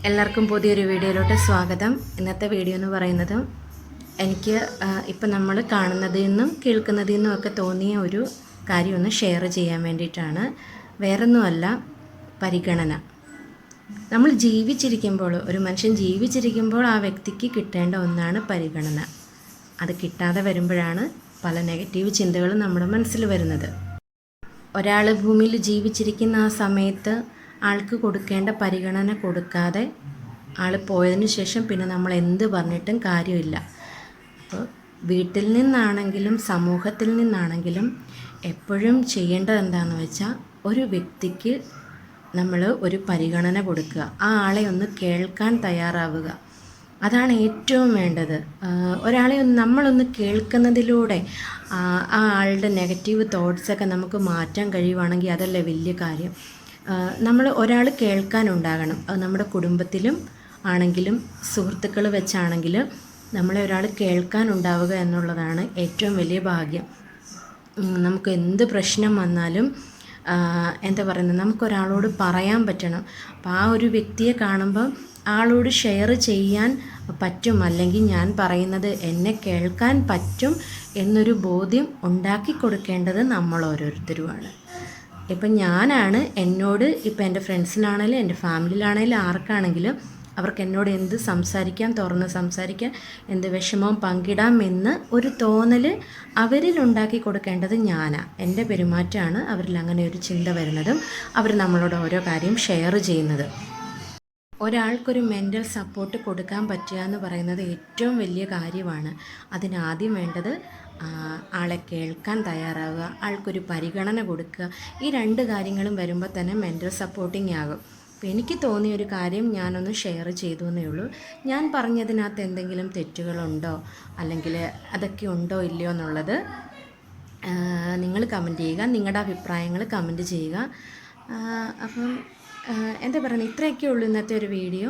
എല്ലാവർക്കും പുതിയൊരു വീഡിയോയിലോട്ട് സ്വാഗതം. ഇന്നത്തെ വീഡിയോ എന്ന് പറയുന്നത് എനിക്ക് ഇപ്പം നമ്മൾ കാണുന്നതിൽ നിന്നും കേൾക്കുന്നതിൽ നിന്നും ഒക്കെ തോന്നിയ ഒരു കാര്യം ഒന്ന് ഷെയർ ചെയ്യാൻ വേണ്ടിയിട്ടാണ്. വേറൊന്നുമല്ല, പരിഗണന. നമ്മൾ ജീവിച്ചിരിക്കുമ്പോൾ, ഒരു മനുഷ്യൻ ജീവിച്ചിരിക്കുമ്പോൾ ആ വ്യക്തിക്ക് കിട്ടേണ്ട ഒന്നാണ് പരിഗണന. അത് കിട്ടാതെ വരുമ്പോഴാണ് പല നെഗറ്റീവ് ചിന്തകളും നമ്മുടെ മനസ്സിൽ വരുന്നത്. ഒരാൾ ഭൂമിയിൽ ജീവിച്ചിരിക്കുന്ന ആ സമയത്ത് ആൾക്ക് കൊടുക്കേണ്ട പരിഗണന കൊടുക്കാതെ ആൾ പോയതിന് ശേഷം പിന്നെ നമ്മൾ എന്ത് പറഞ്ഞിട്ടും കാര്യമില്ല. അപ്പോൾ വീട്ടിൽ നിന്നാണെങ്കിലും സമൂഹത്തിൽ നിന്നാണെങ്കിലും എപ്പോഴും ചെയ്യേണ്ടത് എന്താണെന്ന് വെച്ചാൽ, ഒരു വ്യക്തിക്ക് നമ്മൾ ഒരു പരിഗണന കൊടുക്കുക, ആ ആളെ ഒന്ന് കേൾക്കാൻ തയ്യാറാവുക. അതാണ് ഏറ്റവും വേണ്ടത്. ഒരാളെ നമ്മളൊന്ന് കേൾക്കുന്നതിലൂടെ ആ ആളുടെ നെഗറ്റീവ് തോട്ട്സൊക്കെ നമുക്ക് മാറ്റാൻ കഴിയുവാണെങ്കിൽ അതല്ലേ വലിയ കാര്യം. നമ്മൾ ഒരാൾ കേൾക്കാനുണ്ടാകണം. അത് നമ്മുടെ കുടുംബത്തിലും ആണെങ്കിലും സുഹൃത്തുക്കൾ വെച്ചാണെങ്കിലും നമ്മളെ ഒരാൾ കേൾക്കാനുണ്ടാവുക എന്നുള്ളതാണ് ഏറ്റവും വലിയ ഭാഗ്യം. നമുക്ക് എന്ത് പ്രശ്നം വന്നാലും എന്താ പറയുന്നത്, നമുക്കൊരാളോട് പറയാൻ പറ്റണം. അപ്പോൾ ആ ഒരു വ്യക്തിയെ കാണുമ്പോൾ ആളോട് ഷെയർ ചെയ്യാൻ പറ്റും, അല്ലെങ്കിൽ ഞാൻ പറയുന്നത് എന്നെ കേൾക്കാൻ പറ്റും എന്നൊരു ബോധ്യം ഉണ്ടാക്കി കൊടുക്കേണ്ടത് നമ്മൾ ഓരോരുത്തരുമാണ്. ഇപ്പം ഞാനാണ് എന്നോട്, ഇപ്പം എൻ്റെ ഫ്രണ്ട്സിനാണെങ്കിലും എൻ്റെ ഫാമിലിയിലാണെങ്കിലും ആർക്കാണെങ്കിലും അവർക്ക് എന്നോട് എന്ത് സംസാരിക്കാം, തുറന്ന് സംസാരിക്കാം, എന്ത് വിഷമവും പങ്കിടാം എന്ന് ഒരു തോന്നൽ അവരിൽ ഉണ്ടാക്കി കൊടുക്കേണ്ടത് ഞാനാണ്. എൻ്റെ പെരുമാറ്റമാണ് അവരിൽ അങ്ങനെ ഒരു ചിന്ത വരുന്നതും അവർ നമ്മളോട് ഓരോ കാര്യം ഷെയർ ചെയ്യുന്നത്. ഒരാൾക്കൊരു മെൻ്റൽ സപ്പോർട്ട് കൊടുക്കാൻ പറ്റുക എന്ന് പറയുന്നത് ഏറ്റവും വലിയ കാര്യമാണ്. അതിനാദ്യം വേണ്ടത് ആളെ കേൾക്കാൻ തയ്യാറാവുക, ആൾക്കൊരു പരിഗണന കൊടുക്കുക. ഈ രണ്ട് കാര്യങ്ങളും വരുമ്പോൾ തന്നെ മെൻ്റൽ സപ്പോർട്ടിങ് ആകും. അപ്പോൾ എനിക്ക് തോന്നിയൊരു കാര്യം ഞാനൊന്ന് ഷെയർ ചെയ്തു എന്നേ ഉള്ളൂ. ഞാൻ പറഞ്ഞതിനകത്ത് എന്തെങ്കിലും തെറ്റുകളുണ്ടോ, അല്ലെങ്കിൽ അതൊക്കെ ഉണ്ടോ ഇല്ലയോ എന്നുള്ളത് നിങ്ങൾ കമൻറ്റ് ചെയ്യുക, നിങ്ങളുടെ അഭിപ്രായങ്ങൾ കമൻറ്റ് ചെയ്യുക. അപ്പം എന്താ പറയുന്നത്, ഇത്രയൊക്കെ ഉള്ളൂ ഇന്നത്തെ ഒരു വീഡിയോ.